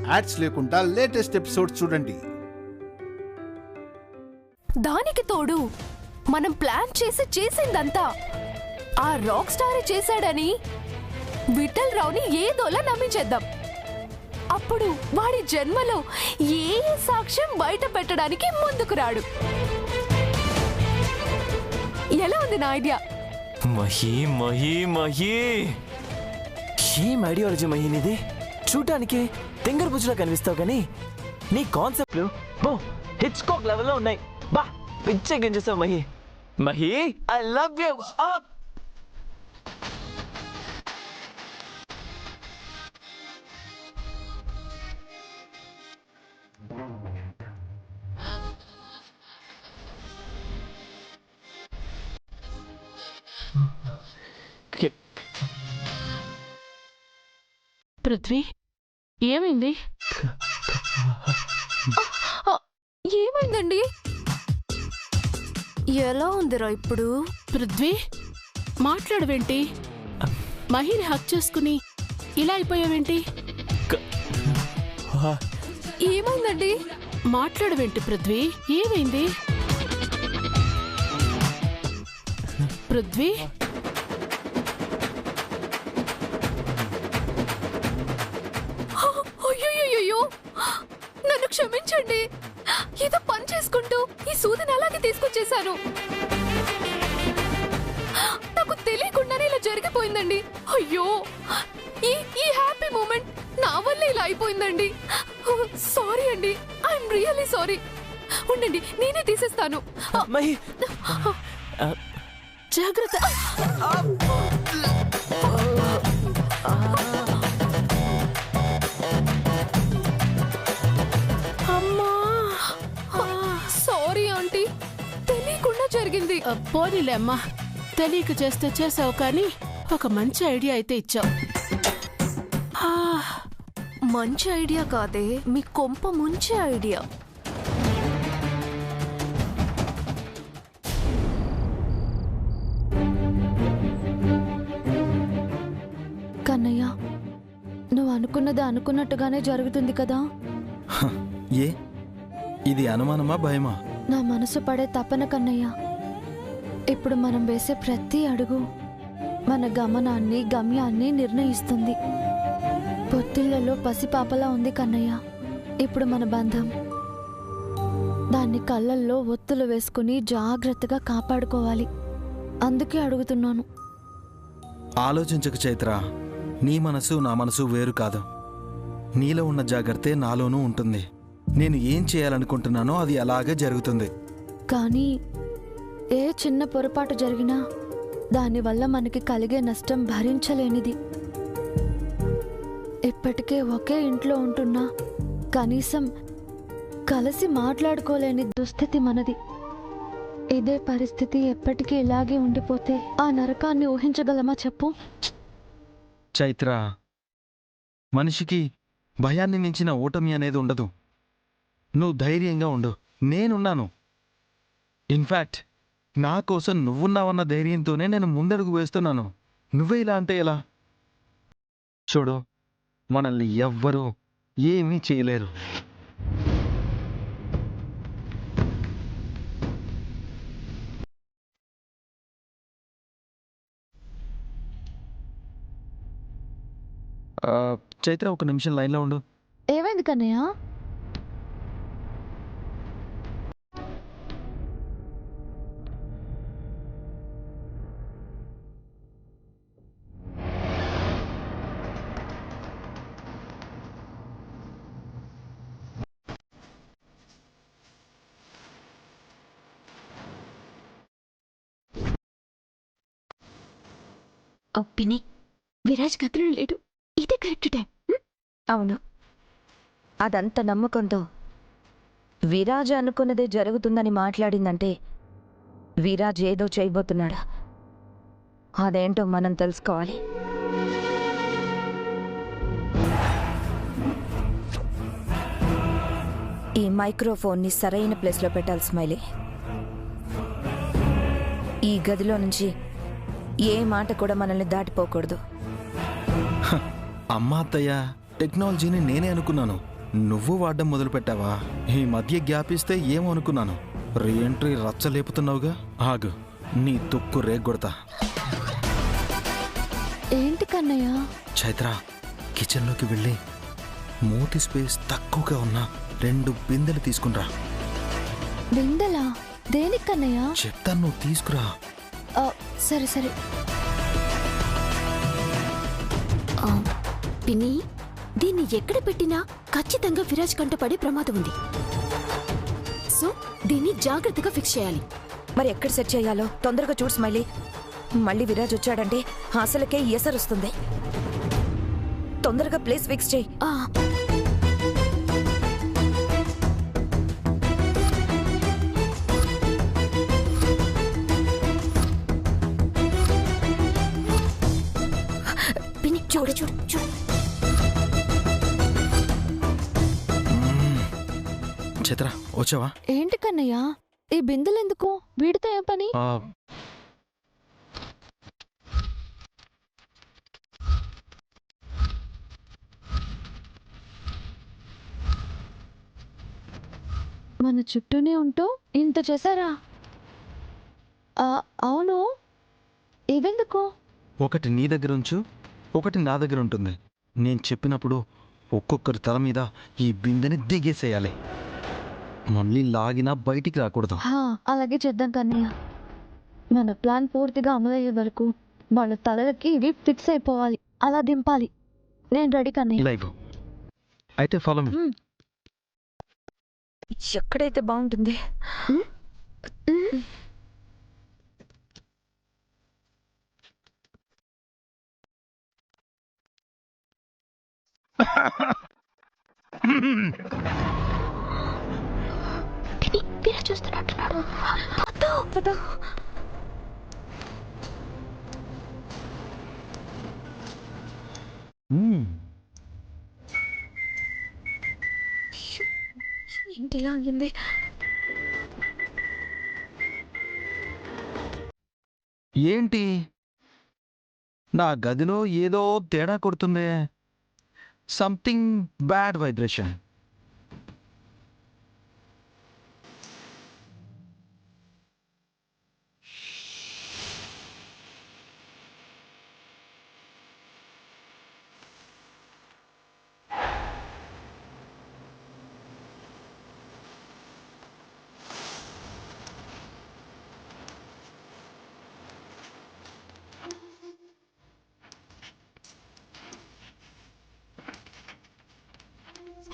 Ads లేకుండా latest episodes చూడండి. దానికి తోడు మనం ప్లాన్ చేసిందంతా ఆ రాక్ స్టార్ చేశాడని విఠల్ రావుని ఏదోలా నమ్మించేద్దాం. అప్పుడు వాడి జన్మలో ఏ సాక్ష్యం బయట పెట్టడానికి ముందుకు రాడు. ఎలా ఉంది నా ఐడియా? మహి మహి మహి ఏం ఐడియాలజీ మహి నీది. చూడటానికి తెంగర బుజ్జులా కనిపిస్తావు కానీ నీ కాన్సెప్ట్లు హిచ్కాక్ లెవెల్లో ఉన్నాయి. బా పిచ్చే గింజేస్తావు Mahi. Mahi I love you. Prithvi ఏమైంది? ఏమైందండి? ఎలా ఉందిరా ఇప్పుడు? పృథ్వీ మాట్లాడవేంటి? మహిని హక్ చేసుకుని ఇలా అయిపోయావేంటి? ఏమైందండి? మాట్లాడవేంటి పృథ్వీ? ఏమైంది పృథ్వీ? అయ్యో, నన్ను క్షమించండి. ఏదో పని చేసుకుంటూ ఈ సూదిని అలాగే తీసుకొచ్చేశాను. నాకు తెలియకుండానే ఇలా జరిగిపోయిందండి. అయ్యో, ఈ హ్యాపీ మూమెంట్ నా వల్ల ఇలా అయిపోయిందండి. సారీ అండి, ఐఎమ్ రియల్లీ సారీ. ఉండండి, నేనే తీసేస్తాను. మహి జాగ్రత్త. సారీ ఆంటీ, తెలియకుండా జరిగింది. పోనీలే అమ్మా, తెలియక చేస్తే చేసావు కానీ ఒక మంచి ఐడియా అయితే ఇచ్చావు. మంచి ఐడియా కాదే, మీ కొంప ముంచే ఐడియా. కన్నయ్య, నువ్వు అనుకున్నది అనుకున్నట్టుగానే జరుగుతుంది కదా? ఏ ఇది అనుమానమా భయమా? నా మనసు పడే తపన కన్నయ్య. ఇప్పుడు మనం వేసే ప్రతి అడుగు మన గమనాన్ని, గమ్యాన్ని నిర్ణయిస్తుంది. పొత్తిళ్లలో పసిపాపలా ఉంది కన్నయ్య ఇప్పుడు మన బంధం. దాన్ని కళ్ళల్లో ఒత్తులు వేసుకుని జాగ్రత్తగా కాపాడుకోవాలి. అందుకే అడుగుతున్నాను. ఆలోచించక చైత్ర, నీ మనసు నా మనసు వేరు కాదు. నీలో ఉన్న జాగ్రత్తే నాలోనూ ఉంటుంది. నేను ఏం చేయాలనుకుంటున్నానో అది అలాగే జరుగుతుంది. కానీ ఏ చిన్న పొరపాటు జరిగినా దానివల్ల మనకి కలిగే నష్టం భరించలేనిది. ఇప్పటికే ఒకే ఇంట్లో ఉంటున్నా కనీసం కలిసి మాట్లాడుకోలేని దుస్థితి మనది. ఇదే పరిస్థితి ఎప్పటికీ ఇలాగే ఉండిపోతే ఆ నరకాన్ని ఊహించగలమా చెప్పు? చైత్ర, మనిషికి భయాన్ని మించిన ఓటమి అనేది ఉండదు. నువ్వు ధైర్యంగా ఉండు, నేనున్నాను. ఇన్ఫ్యాక్ట్ నా కోసం నువ్వున్నావన్న ధైర్యంతోనే నేను ముందడుగు వేస్తున్నాను. నువ్వే ఇలా అంటే ఎలా? చూడు, మనల్ని ఎవ్వరూ ఏమీ చేయలేరు. చైత్ర, ఒక నిమిషం లైన్లో ఉండు. ఏమైంది కన్నయ్య? పిన్ని, విరాజ్ గదిలో లేడు. ఇదే కరెక్ట్ టైం. అవును, అదంత నమ్మకంతో విరాజ్ అనుకున్నదే జరుగుతుందని మాట్లాడిందంటే విరాజ్ ఏదో చేయబోతున్నాడా? అదేంటో మనం తెలుసుకోవాలి. ఈ మైక్రోఫోన్ని సరైన ప్లేస్లో పెట్టాలి స్మైలీ. ఈ గదిలో నుంచి ఏ మాట కూడా మనల్ని దాటిపోకూడదు. అమ్మా అత్తయ్య, టెక్నాలజీని నేనే అనుకున్నాను. నువ్వు వాడడం మొదలుపెట్టావా? ఈ మధ్య గ్యాప్ ఇస్తే ఏమో అనుకున్నాను. రీఎంట్రీ రచ్చలేపుతున్నావుగా. ఆగు, నీ తుక్కు రేగొడతా. ఏంటి కన్నయ్య? చైత్ర, కిచెన్లోకి వెళ్ళి మూతి స్పేస్ తక్కువగా ఉన్న 2 బిందెలు తీసుకునిరా. బిందెలా? దేనికి కన్నయ్య? చెప్తాను, నువ్వు తీసుకురా. సరే సరే. పిన్ని, దీన్ని ఎక్కడ పెట్టినా ఖచ్చితంగా విరాజ్ కంటపడే ప్రమాదం ఉంది. సో దీన్ని జాగ్రత్తగా ఫిక్స్ చేయాలి. మరి ఎక్కడ సెట్ చేయాలో తొందరగా చూడు స్మైలీ. మళ్ళీ విరాజ్ వచ్చాడంటే అసలుకే ఎసరొస్తుంది. తొందరగా ప్లేస్ ఫిక్స్ చేయి. పిన్ని చూడు చూడు చూడు. చైత్ర, వచ్చావా? ఏంటి కన్నయ్య, ఈ బిందెలు ఎందుకు? వీడితో ఏం పని? మన చుట్టూనే ఉంటూ ఇంత చేశారా? అవును, ఇవెందుకు? ఒకటి నీ దగ్గర ఉంచు, ఒకటి నా దగ్గర ఉంటుంది. నేను చెప్పినప్పుడు ఒక్కొక్కరి తల మీద ఈ బిందెని దిగేసేయాలి. మళ్ళీ లాగినా బయటికి రాకూడదు. అలాగే చేద్దాం కన్నయ్య. మన ప్లాన్ పూర్తిగా అమలయ్యే వరకు వాళ్ళ తలలకి ఇవి ఫిక్స్ అయిపోవాలి. అలా దింపాలి. నేను రెడీ కన్నయ్య. లైవ్ అయితే ఫాలో మీ. ఎక్కడైతే బాగుంటుంది? విరాజ్ చూస్తున్నట్టున్నాడు. ఏంటి ఇలా అయింది? ఏంటి, నా గదిలో ఏదో తేడా కొడుతుంది. Something bad vibration.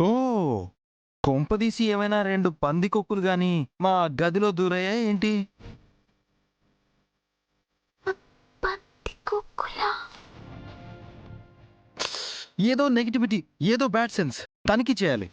ఓ, కొంపదీసి ఏమైనా 2 పందికొక్కులు గాని మా గదిలో దూరయ్యా ఏంటి? ఏదో నెగిటివిటీ, ఏదో బ్యాడ్ సెన్స్. తనిఖీ చేయాలి.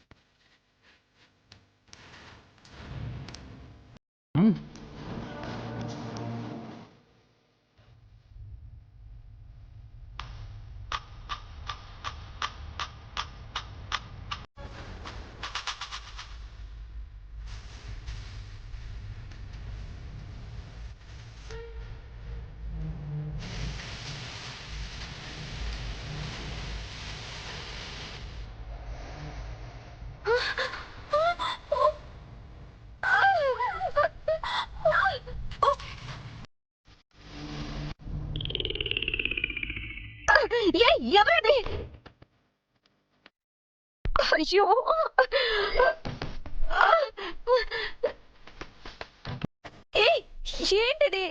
ఎవరిది? అయ్యో, ఏంటిది?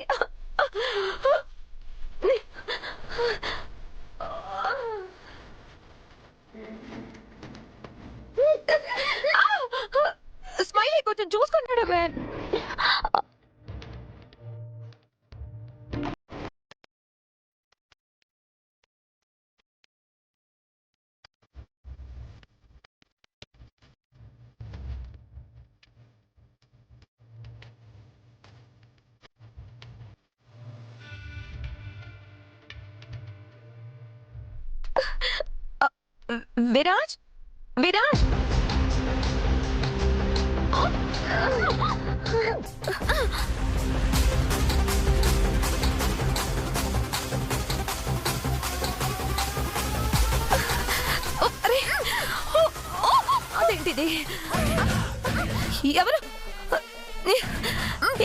స్మైలీ కొంచెం చూసుకుంటాడు. విరాజ్, విరాజ్, అరే ఇది? ఎవరు?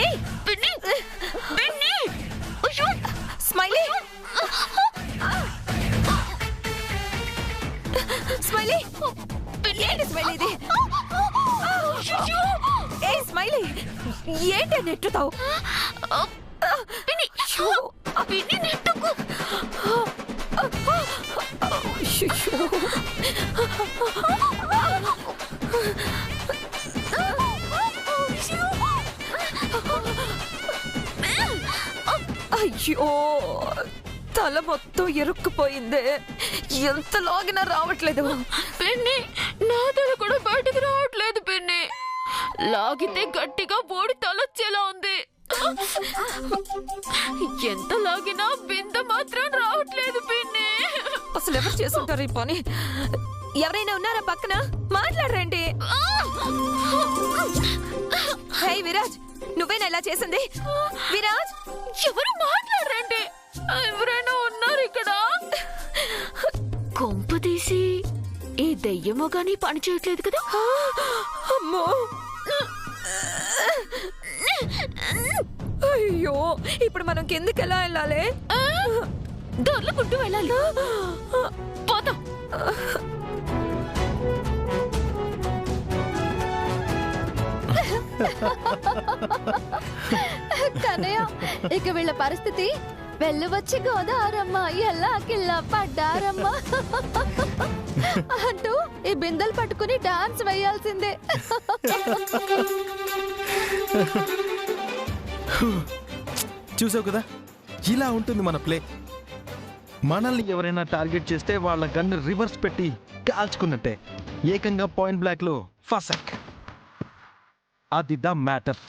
ఏయ్, స్మైలీ! స్మైలీ! ఏంటి స్మైలీ ఇది? ఏ స్మైలీ, ఏంటి నెట్టుతావు? అయ్యో, తల మొత్తం ఎరుక్కుపోయిందే. ఎంత లాగినా రావట్లేదు. పిన్ని, నా తల కూడా బయటికి రావట్లేదు పిన్ని. లాగితే గట్టిగా బోడి తలొచ్చేలా ఉంది. ఎంత లాగినా బింద మాత్రం రావట్లేదు పిన్ని. అసలు ఎవరు చేసుంటారు ఈ పని? ఎవరైనా ఉన్నారా పక్కన? మాట్లాడరండి. హే విరాజ్, నువ్వేనా ఇలా చేసింది? విరాజ్, ఎవరు మాట్లాడరండి. ఎవరైనా ఉన్నారు ఇక్కడ? కొంప తీసి ఈ దెయ్యమో గానీ పని చేయట్లేదు కదా? అమ్మో, అయ్యో, ఇప్పుడు మనం కిందకి ఎలా వెళ్ళాలి? దొర్లుకుంటూ వెళ్ళాలి. పోతాం. కన్నయ్య, ఇక వీళ్ళ పరిస్థితి వెళ్ళి వచ్చి గోదారమ్మ ఎలా కిల్లా పడ్డారమ్మ అంటూ ఈ బిందెలు పట్టుకుని డాన్స్ వేయాల్సిందే. చూసావు కదా, ఇలా ఉంటుంది మన ప్లే. మనల్ని ఎవరైనా టార్గెట్ చేస్తే వాళ్ళ గన్ను రివర్స్ పెట్టి కాల్చుకున్నట్టే. ఏకంగా పాయింట్ బ్లాక్ లో ఫసక్. అది ద మ్యాటర్.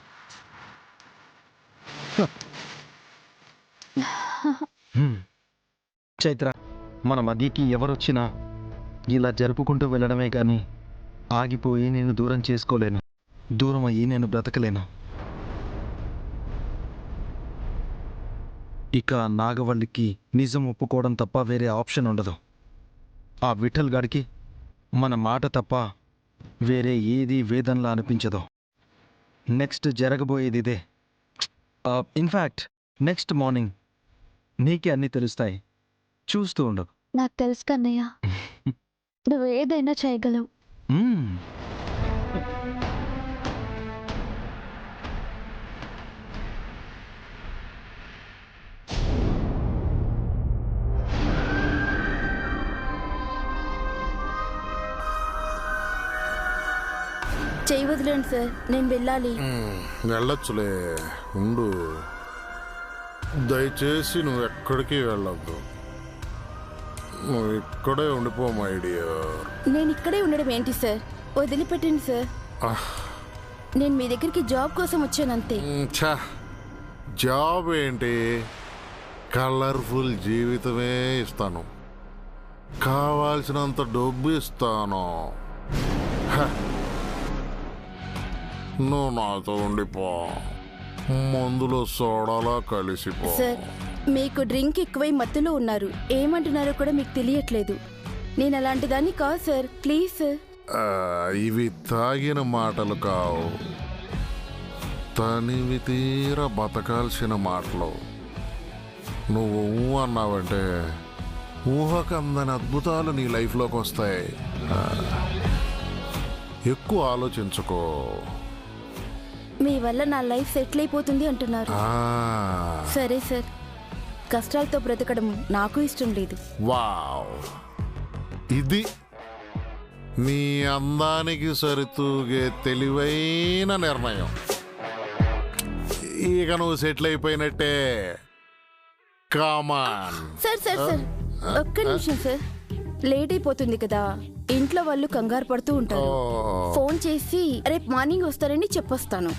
చైత్ర, మన మధ్యకి ఎవరొచ్చినా ఇలా జరుపుకుంటూ వెళ్ళడమే కానీ ఆగిపోయి నేను దూరం చేసుకోలేను. దూరం అయ్యి నేను బ్రతకలేను. ఇక నాగవల్లికి నిజం ఒప్పుకోవడం తప్ప వేరే ఆప్షన్ ఉండదు. ఆ విఠల్ గాడికి మన మాట తప్ప వేరే ఏది వేదంలా అనిపించదు. నెక్స్ట్ జరగబోయేది ఇదే. ఇన్ఫ్యాక్ట్ నెక్స్ట్ మార్నింగ్ నీకే అన్నీ తెలుస్తాయి. చూస్తూ ఉండు. నాకు తెలుసు కన్నయ్య, నువ్వు ఏదైనా చేయగలవు. చేయి వదిలేండి సార్, నేను వెళ్ళాలి. వెళ్ళొచ్చులే, ఉండు. దయచేసి నువ్వు ఎక్కడికి వెళ్ళొద్దు. నువ్వు ఇక్కడే ఉండిపో మై డియర్. నేను ఇక్కడే ఉండడం ఏంటి సార్? వదిలిపెట్టండి సార్. నేను మీ దగ్గరికి జాబ్ కోసం వచ్చానంతే. ఛా, జాబ్ ఏంటి? కలర్ఫుల్ జీవితమే ఇస్తాను, కావాల్సినంత డబ్బు ఇస్తాను. నువ్వు నాతో ఉండిపో, మందులో సోడాలా కలిసిపో. సార్, మీకు డ్రింక్ ఎక్కువై మత్తులో ఉన్నారు. ఏమంటున్నారో కూడా మీకు తెలియట్లేదు. నేను అలాంటి దాన్ని కాదు సార్, ప్లీజ్ సార్. ఇవి తాగిన మాటలు కావు, తనివి తీర బతకాల్సిన మాటలు. నువ్వు అన్నావంటే ఊహకందని అద్భుతాలు నీ లైఫ్లోకి వస్తాయి. ఎక్కువ ఆలోచించుకో. మీ వల్ల నా లైఫ్ సెటిల్ అయిపోతుంది అంటున్నారు. సరే సార్, కష్టాలతో బ్రతకడం నాకు ఇష్టం లేదు. వావ్, ఇది నీ అందానికి సరితూగే తెలివైన నిర్ణయం. ఇక నువ్వు సెటిల్ అయిపోయినట్టే. కామాన్. సార్ సార్ సార్, ఒక్క నిమిషం సార్. లేట్ అయిపోతుంది కదా, ఇంట్లో వాళ్ళు కంగారు పడుతూ ఉంటారు. ఫోన్ చేసి రేపు మార్నింగ్ వస్తారని చెప్పొస్తాను.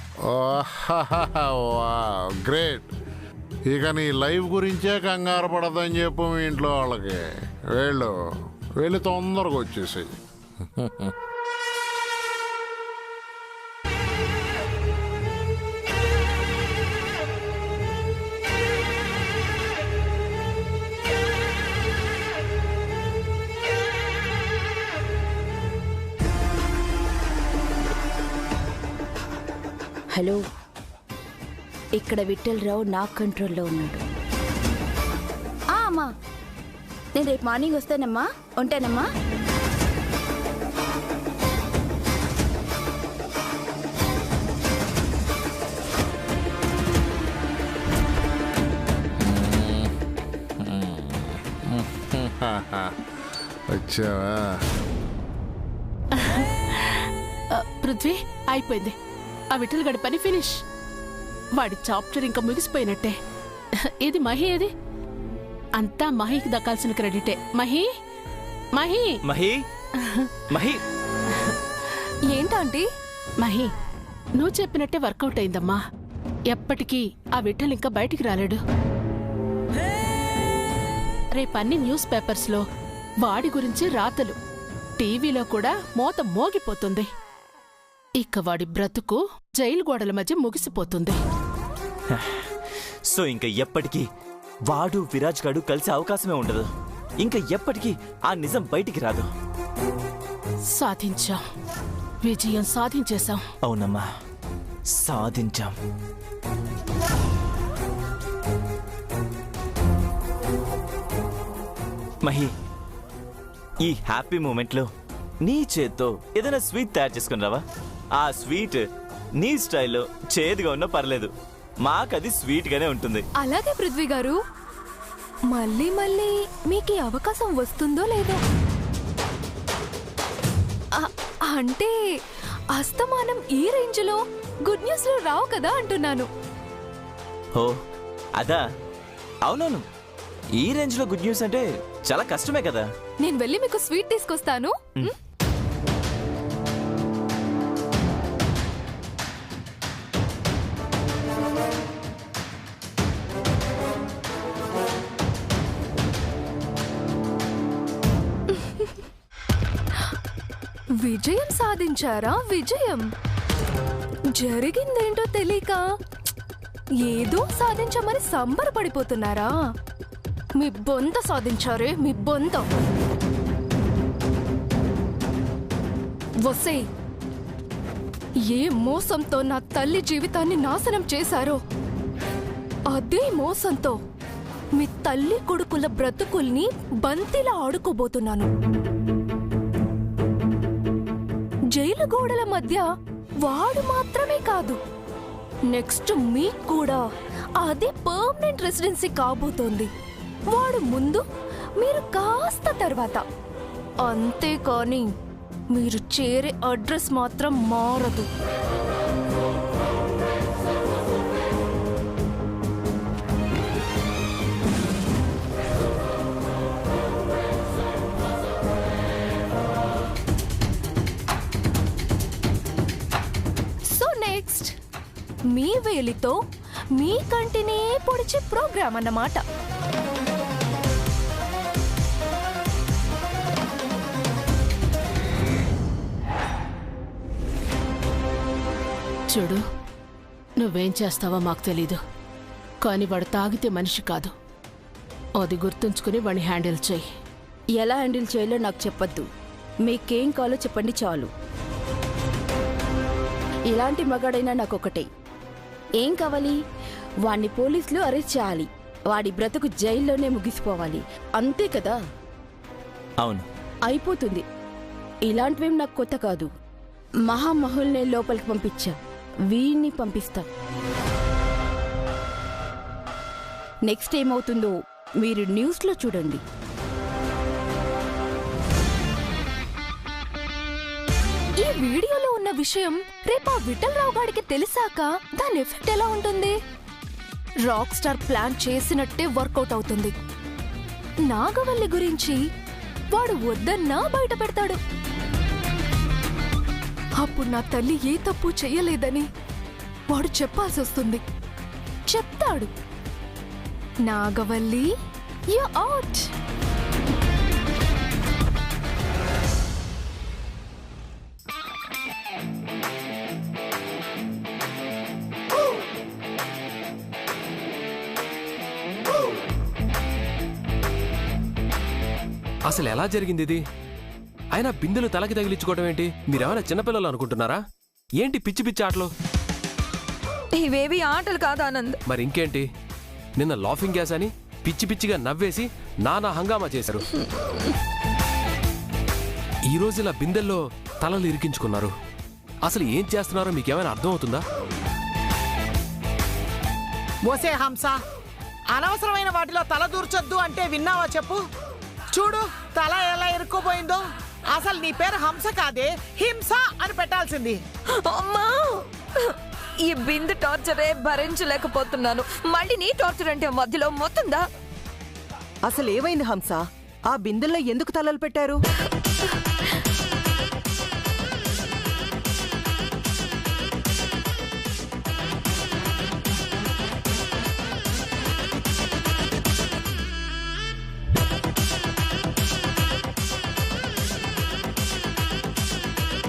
గ్రేట్. ఇక నీ లైఫ్ గురించే కంగారు పడదని చెప్పు మీ ఇంట్లో వాళ్ళకి. వెళ్ళి తొందరగా వచ్చేసి. హలో, ఇక్కడ విఠలరావు నా కంట్రోల్లో ఉన్నాడు. అమ్మా, నేను రేపు మార్నింగ్ వస్తానమ్మా. ఉంటానమ్మా. వచ్చావా? పృథ్వీ అయిపోయింది. ఆ విఠల్ గడి పని ఫినిష్. వాడి చాప్టర్ ఇంకా ముగిసిపోయినట్టే. ఇది మహి, ఏది అంతా మహికి దక్కాల్సిన క్రెడిటే. మహి మహి మహి మహి ఏంటంటీ? మహి, నువ్వు చెప్పినట్టే వర్కౌట్ అయిందమ్మా. ఎప్పటికీ ఆ విఠల్ ఇంకా బయటికి రాలేడు. రేపన్ని న్యూస్ పేపర్స్లో వాడి గురించి రాతలు, టీవీలో కూడా మోత మోగిపోతుంది. ఇక వాడి బ్రతుకు జైలు గోడల మధ్య ముగిసిపోతుంది. సో ఇంకా ఎప్పటికీ వాడు విరాజ్ గాడు కలిసే అవకాశమే ఉండదు. ఇంకా ఎప్పటికీ ఆ నిజం బయటికి రాదు. సాధించాం, విజయం సాధించేశాం. అవునమ్మా, సాధించాం. మహి, ఈ హ్యాపీ మూమెంట్లో నీ చేత్తో ఏదైనా స్వీట్ తయారు చేసుకుని రావా? ఆ స్వీట్ నీ స్టైల్లో చేదుగా ఉన్నా పర్లేదు, మాకది స్వీట్ గానే ఉంటుంది. అలాగే పృథ్వీ గారు, మళ్ళీ మళ్ళీ మీకు ఈ అవకాశం వస్తుందో లేదో. అంటే అస్తమానం ఈ రేంజ్లో గుడ్ న్యూస్ లో రావు కదా అంటున్నాను. ఓ అదా, అవునవును. ఈ రేంజ్ లో గుడ్ న్యూస్ అంటే చాలా కష్టమే కదా. నేను వెళ్ళి మీకు స్వీట్ తీసుకొస్తాను. విజయం సాధించారా? విజయం జరిగిందేంటో తెలియక ఏదో సాధించామని సంబరపడిపోతున్నారా? మీ బొంత సాధించారే, మీ బొంత. వసే, ఏ మోసంతో నా తల్లి జీవితాన్ని నాశనం చేశారో అదే మోసంతో మీ తల్లి కొడుకుల బ్రతుకుల్ని బంతిలా ఆడుకోబోతున్నాను. జైలు గోడల మధ్య వాడు మాత్రమే కాదు, నెక్స్ట్ మీకు కూడా అదే పర్మనెంట్ రెసిడెన్సీ కాబోతోంది. వాడు ముందు, మీరు కాస్త తర్వాత. అంతేకాని మీరు చేరే అడ్రస్ మాత్రం మారదు. సో నెక్స్ట్ మీ వేలితో మీ కంటినే పొడిచే ప్రోగ్రామ్ అన్నమాట. చూడు, నువ్వేం చేస్తావో మాకు తెలీదు, కానీ వాడు తాగితే మనిషి కాదు. అది గుర్తుంచుకుని వాడిని హ్యాండిల్ చెయ్యి. ఎలా హ్యాండిల్ చేయాలో నాకు చెప్పొద్దు. మీకేం కావాలో చెప్పండి చాలు. ఇలాంటి మగాడైనా నాకొకటే. ఏం కావాలి? వాణ్ణి పోలీసులు అరెస్ట్ చేయాలి. వాడి బ్రతుకు జైల్లోనే ముగిసిపోవాలి. అంతే కదా? అవును, అయిపోతుంది. ఇలాంటివేం నాకు కొత్త కాదు. మహామహుల్నే లోపలికి పంపించా, వీణ్ణి పంపిస్తా. నెక్స్ట్ ఏమవుతుందో మీరు న్యూస్లో చూడండి. ఈ వీడియోలో ఉన్న విషయం రేపు ఆ విఠలరావు గాడికి తెలిసాక దాని ఎఫెక్ట్ ఎలా ఉంటుంది? రాక్ స్టార్ ప్లాన్ చేసినట్టే వర్కౌట్ అవుతుంది. నాగవల్లి గురించి వాడు వద్దన్నా బయట పెడతాడు. అప్పుడు నా తల్లి ఏ తప్పు చెయ్యలేదని వాడు చెప్పాల్సి వస్తుంది. చెప్తాడు, నాగవల్లి యు అవుట్. అసలు ఎలా జరిగింది ఇది? అయినా బిందెలు తలకి తగిలించుకోవడం ఏంటి? మీరేమైనా చిన్నపిల్లలు అనుకుంటున్నారా ఏంటి? పిచ్చి పిచ్చి ఆటలు. ఇవేవి ఆటలు కాదు ఆనంద్. మరి ఇంకేంటి, నిన్న లాఫింగ్ గ్యాస్ అని పిచ్చి పిచ్చిగా నవ్వేసి నానా హంగామా చేశారు. ఈ రోజు ఇలా బిందెల్లో తలలు ఇరికించుకున్నారు. అసలు ఏం చేస్తున్నారో మీకేమైనా అర్థం అవుతుందా? ఓసే హంస, అనవసరమైన వాటిలో తల దూర్చొద్దు అంటే విన్నావా చెప్పు. చూడు తల ఎలా ఇరుక్కుపోయిందో. అసలు నీ పేరు హంస కాదే, హింస అని పెట్టాల్సింది. అమ్మా, ఈ బిందు టార్చరే భరించలేకపోతున్నాను. మళ్ళీ నీ టార్చర్ అంటే మధ్యలో మొత్తందా? అసలు ఏమైంది హంస? ఆ బిందెల్లో ఎందుకు తలలు పెట్టారు?